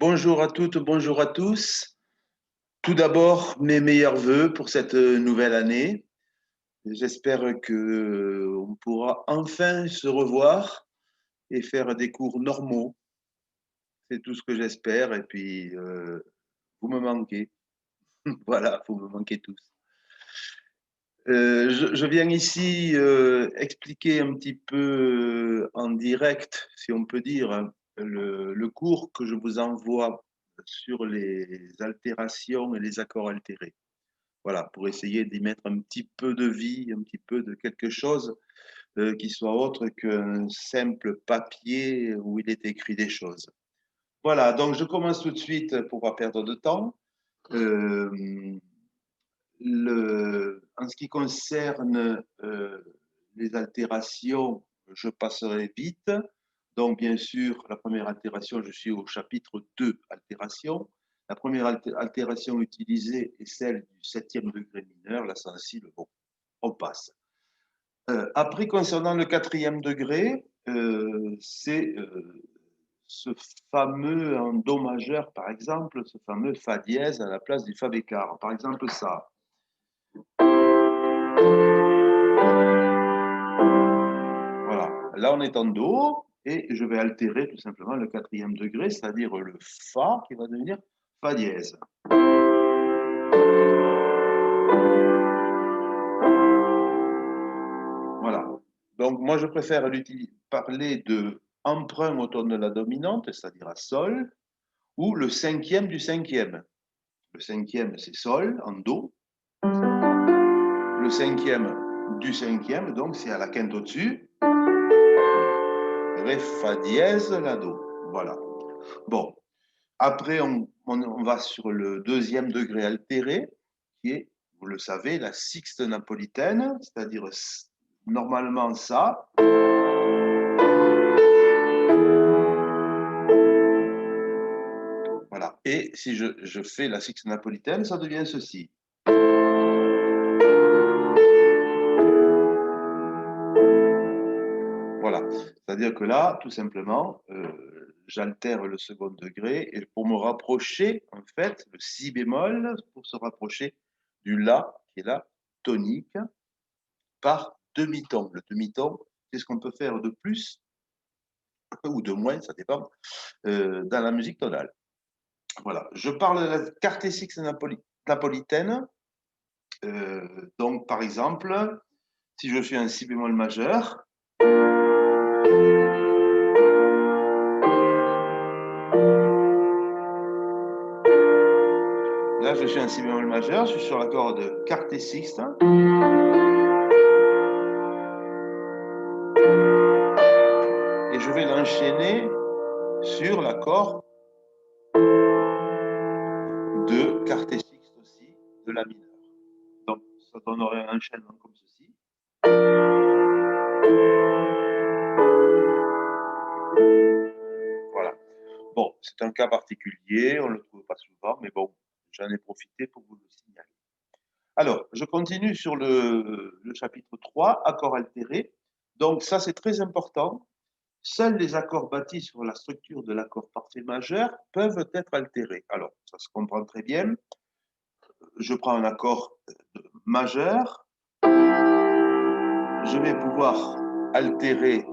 Bonjour à toutes, bonjour à tous. Tout d'abord, mes meilleurs voeux pour cette nouvelle année. J'espère que on pourra enfin se revoir et faire des cours normaux. C'est tout ce que j'espère. Et puis, vous me manquez. Voilà, vous me manquez tous. Je viens ici expliquer un petit peu en direct, si on peut dire, hein, le cours que je vous envoie sur les altérations et les accords altérés. Voilà, pour essayer d'y mettre un petit peu de vie, un petit peu de quelque chose qui soit autre qu'un simple papier où il est écrit des choses. Voilà, donc je commence tout de suite pour pas perdre de temps. Euh, en ce qui concerne les altérations, je passerai vite. Donc, bien sûr, la première altération, je suis au chapitre 2, altération. La première altération utilisée est celle du septième degré mineur, la sensible. Bon, on passe. Après, concernant le quatrième degré, c'est ce fameux en do majeur, par exemple, ce fameux fa dièse à la place du fa bécard. Par exemple, ça. Voilà. Là, on est en do et je vais altérer tout simplement le quatrième degré, c'est-à-dire le fa qui va devenir fa dièse. Voilà. Donc, moi, je préfère parler de emprunt au ton de la dominante, c'est-à-dire à sol, ou le cinquième du cinquième. Le cinquième, c'est sol, en do. Le cinquième du cinquième, donc c'est à la quinte au-dessus. Ré, fa dièse, la do. Voilà. Bon. Après, on va sur le deuxième degré altéré, qui est, vous le savez, la sixte napolitaine, c'est-à-dire normalement ça. Voilà. Et si je fais la sixte napolitaine, ça devient ceci. Voilà. C'est-à-dire que là, tout simplement, j'altère le second degré et pour me rapprocher, en fait, le si bémol, pour se rapprocher du la, qui est la tonique, par demi-ton. Le demi-ton, c'est ce qu'on peut faire de plus ou de moins, ça dépend, dans la musique tonale. Voilà. Je parle de la quarté sixte napolitaine. Donc, par exemple, si je fais un si bémol majeur, là, je fais un si bémol majeur, je suis sur l'accord de quarté sixte. Et je vais l'enchaîner sur l'accord de quarté sixte aussi, de la mineure. Donc, ça donnerait un enchaînement comme ceci. Voilà. Bon, c'est un cas particulier, on ne le trouve pas souvent, mais bon, j'en ai profité pour vous le signaler. Alors, je continue sur le chapitre 3, accords altérés. Donc, ça, c'est très important. Seuls les accords bâtis sur la structure de l'accord parfait majeur peuvent être altérés. Alors, ça se comprend très bien. Je prends un accord majeur. Je vais pouvoir altérer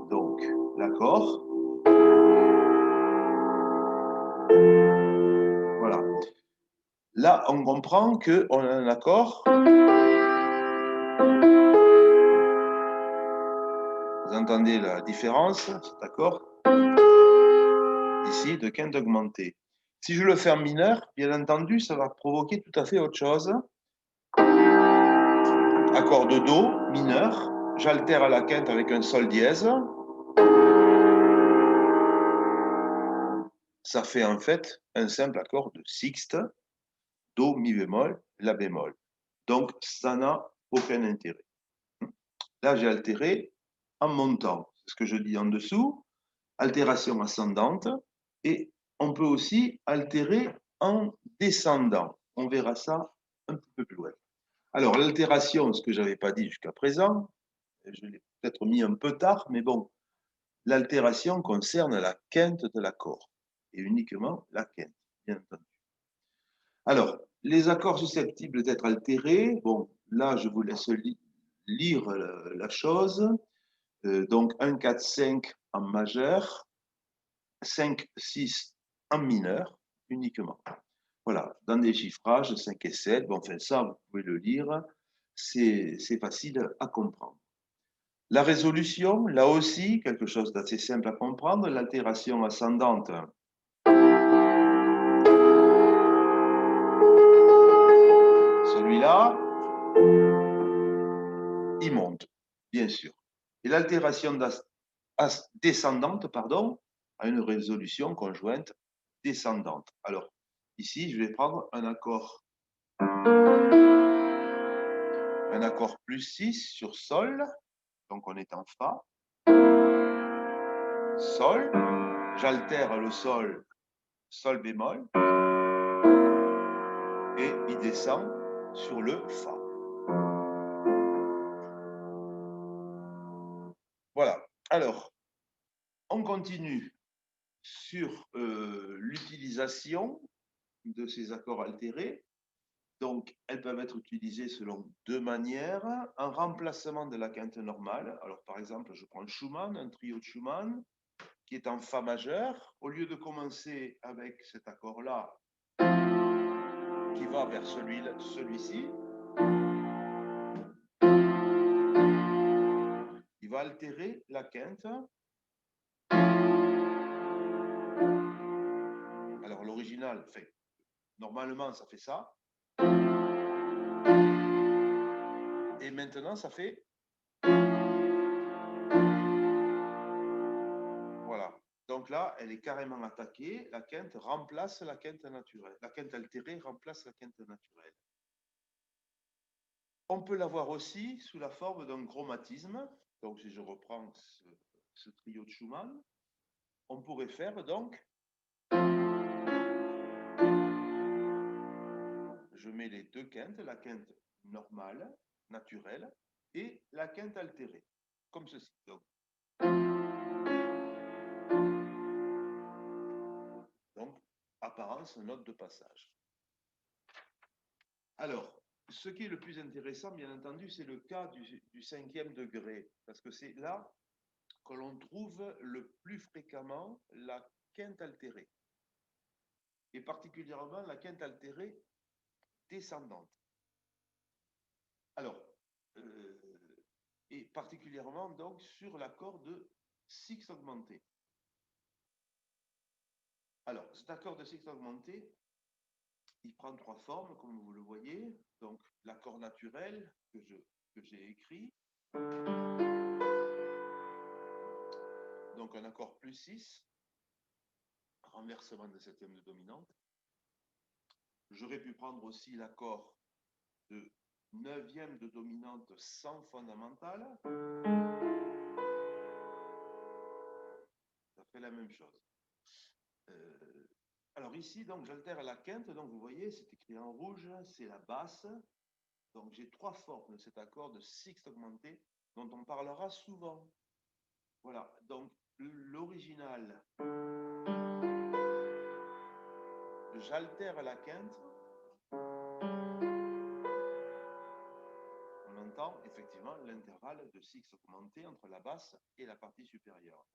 donc l'accord. Voilà. Là, on comprend qu'on a un accord. Vous entendez la différence, cet accord ici de quinte augmentée. Si je le fais en mineur, bien entendu, ça va provoquer tout à fait autre chose. Accord de do mineur, j'altère à la quinte avec un sol dièse. Ça fait en fait un simple accord de sixte, do, mi bémol, la bémol. Donc, ça n'a aucun intérêt. Là, j'ai altéré en montant. C'est ce que je dis en dessous. Altération ascendante. Et on peut aussi altérer en descendant. On verra ça un petit peu plus loin. Alors, l'altération, ce que je n'avais pas dit jusqu'à présent, je l'ai peut-être mis un peu tard, mais bon, l'altération concerne la quinte de l'accord. et uniquement la quinte, bien entendu. Alors, les accords susceptibles d'être altérés, bon, là, je vous laisse lire la chose. Donc, 1, 4, 5 en majeur, 5, 6 en mineur, uniquement. Voilà, dans des chiffrages, 5 et 7, bon, enfin, ça, vous pouvez le lire, c'est facile à comprendre. La résolution, là aussi, quelque chose d'assez simple à comprendre, l'altération ascendante. Celui-là, il monte, bien sûr. Et l'altération descendante, pardon, a une résolution conjointe descendante. Alors, ici, je vais prendre un accord plus 6 sur Sol, donc on est en Fa, Sol, j'altère le Sol, Sol bémol, et il descend sur le Fa. Voilà. Alors, on continue sur l'utilisation de ces accords altérés. Donc, elles peuvent être utilisées selon deux manières. Un remplacement de la quinte normale. Alors, par exemple, je prends Schumann, un trio de Schumann, qui est en Fa majeur. Au lieu de commencer avec cet accord-là, qui va vers celui-ci, il va altérer la quinte. Alors, l'original fait, normalement, ça fait ça. Et maintenant, ça fait... Voilà. Donc là, elle est carrément attaquée. La quinte remplace la quinte naturelle. La quinte altérée remplace la quinte naturelle. On peut l'avoir aussi sous la forme d'un chromatisme. Donc, si je reprends ce trio de Schumann, on pourrait faire donc... Je mets les deux quintes, la quinte normale, naturelle, et la quinte altérée, comme ceci. Donc, apparence, note de passage. Alors, ce qui est le plus intéressant, bien entendu, c'est le cas du cinquième degré, parce que c'est là que l'on trouve le plus fréquemment la quinte altérée, et particulièrement la quinte altérée descendante. Alors, et particulièrement donc sur l'accord de sixte augmenté. Alors, cet accord de sixte augmenté, il prend trois formes, comme vous le voyez. Donc, l'accord naturel que j'ai écrit. Donc, un accord plus 6, renversement de septième de dominante. J'aurais pu prendre aussi l'accord de neuvième de dominante sans fondamentale. Ça fait la même chose. Alors ici, donc, j'altère la quinte. Donc, vous voyez, c'est écrit en rouge, c'est la basse. Donc, j'ai trois formes de cet accord de sixte augmenté dont on parlera souvent. Voilà, donc l'original, j'altère la quinte. On entend effectivement l'intervalle de sixte augmenté entre la basse et la partie supérieure.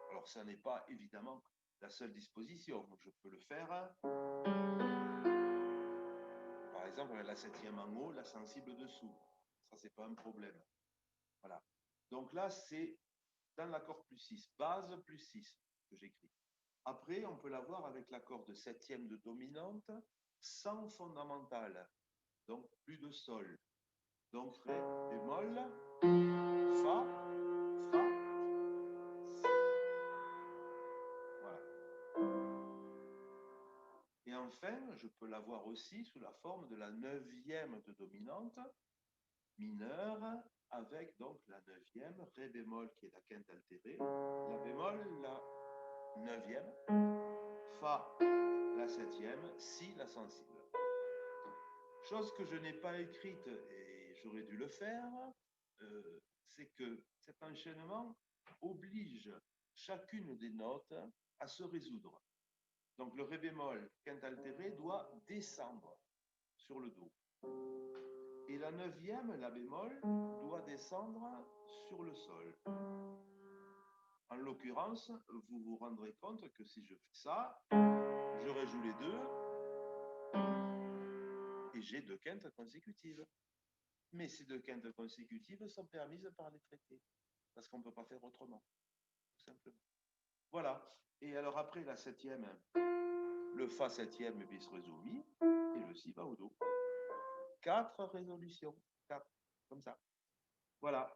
Alors, ça n'est pas évidemment la seule disposition. Je peux le faire, par exemple, avec la septième en haut, la sensible dessous. Ça, c'est pas un problème. Voilà. Donc là, c'est dans l'accord plus 6, base plus 6 que j'écris. Après, on peut l'avoir avec l'accord de septième de dominante sans fondamentale. Donc, plus de sol. Donc, ré bémol, fa, fa, si. Voilà. Et enfin, je peux l'avoir aussi sous la forme de la neuvième de dominante mineure avec donc la neuvième, ré bémol qui est la quinte altérée, la bémol, la neuvième, fa, la septième, si, la sensible. Chose que je n'ai pas écrite et j'aurais dû le faire, c'est que cet enchaînement oblige chacune des notes à se résoudre. Donc le ré bémol, quinte altérée, doit descendre sur le do. Et la neuvième, la bémol, doit descendre sur le sol. En l'occurrence, vous vous rendrez compte que si je fais ça, je rejoue les deux et j'ai deux quintes consécutives. Mais ces deux quintes consécutives sont permises par les traités, parce qu'on ne peut pas faire autrement, tout simplement. Voilà. Et alors après la septième, le fa septième bis résout mi, et le si va au do. 4 résolutions, 4, comme ça. Voilà.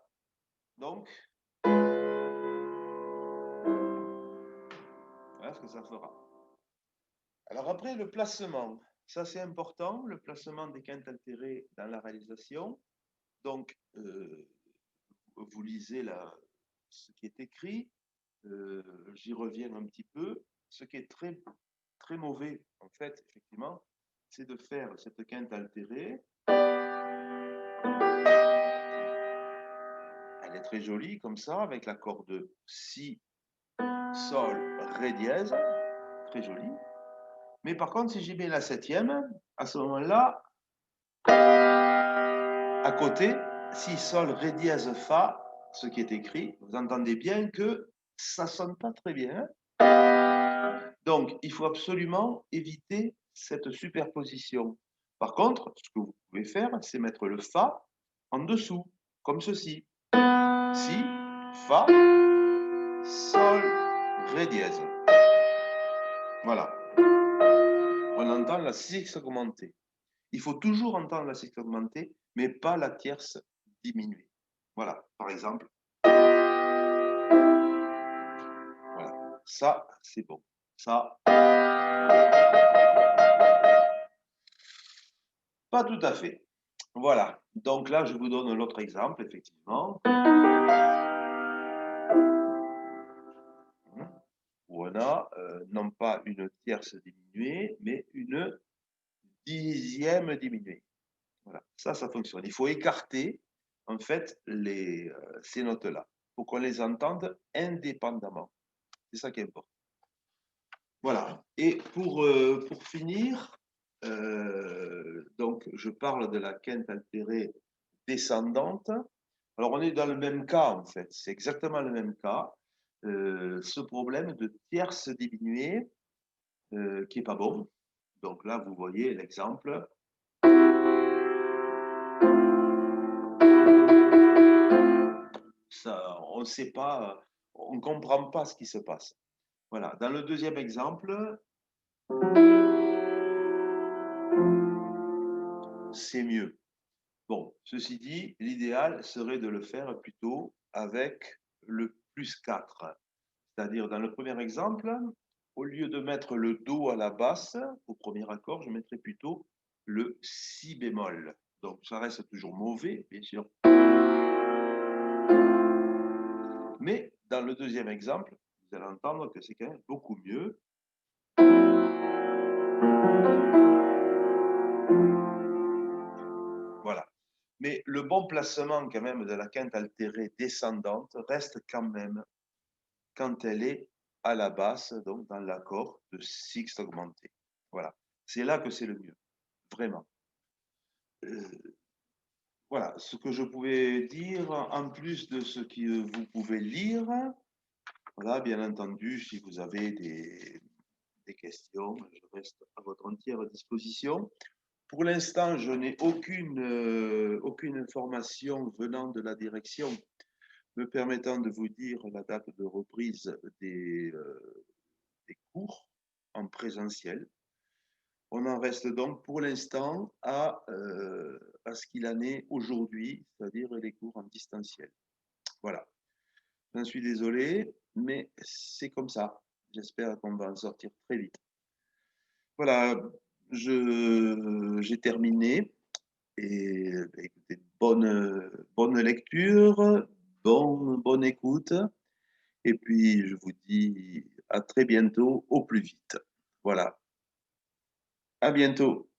Donc, voilà ce que ça fera. Alors après, le placement. Ça, c'est important, le placement des quintes altérées dans la réalisation. Donc, vous lisez ce qui est écrit. J'y reviens un petit peu. Ce qui est très, très mauvais, en fait, effectivement, c'est de faire cette quinte altérée. Elle est très jolie, comme ça, avec l'accord de si, sol, ré dièse. Très joli. Mais par contre, si j'y mets la septième, à ce moment-là, à côté, si, sol, ré dièse, fa, ce qui est écrit, vous entendez bien que ça ne sonne pas très bien. Donc, il faut absolument éviter cette superposition. Par contre, ce que vous pouvez faire, c'est mettre le fa en dessous, comme ceci. Si, fa, sol, ré dièse. Voilà. On entend la sixte augmentée. Il faut toujours entendre la sixte augmentée, mais pas la tierce diminuée. Voilà, par exemple. Voilà, ça, c'est bon. Ça, pas tout à fait. Voilà, donc là, je vous donne l'autre exemple, effectivement. Où on a non pas une tierce diminuée, mais une dixième diminuée. Voilà, ça fonctionne. Il faut écarter, en fait, ces notes-là, pour qu'on les entende indépendamment. C'est ça qui est important. Voilà. Et pour finir, donc je parle de la quinte altérée descendante. Alors on est dans le même cas en fait, c'est exactement le même cas. Ce problème de tierce diminuée qui est pas bon. Donc là vous voyez l'exemple. Ça, on ne sait pas, on ne comprend pas ce qui se passe. Voilà. Dans le deuxième exemple, c'est mieux. Bon, ceci dit, l'idéal serait de le faire plutôt avec le plus 4. C'est-à-dire, dans le premier exemple, au lieu de mettre le Do à la basse, au premier accord, je mettrais plutôt le Si bémol. Donc, ça reste toujours mauvais, bien sûr. Mais dans le deuxième exemple, vous allez entendre que c'est quand même beaucoup mieux. Voilà. Mais le bon placement quand même de la quinte altérée descendante reste quand même quand elle est à la basse, donc dans l'accord de sixte augmenté. Voilà. C'est là que c'est le mieux. Vraiment. Voilà ce que je pouvais dire en plus de ce que vous pouvez lire. Voilà, bien entendu, si vous avez des questions, je reste à votre entière disposition. Pour l'instant, je n'ai aucune information venant de la direction me permettant de vous dire la date de reprise des cours en présentiel. On en reste donc pour l'instant à ce qu'il en est aujourd'hui, c'est-à-dire les cours en distanciel. Voilà. J'en suis désolé, mais c'est comme ça. J'espère qu'on va en sortir très vite. Voilà, j'ai terminé. Et écoutez, bonne lecture, bonne écoute. Et puis, je vous dis à très bientôt, au plus vite. Voilà. À bientôt.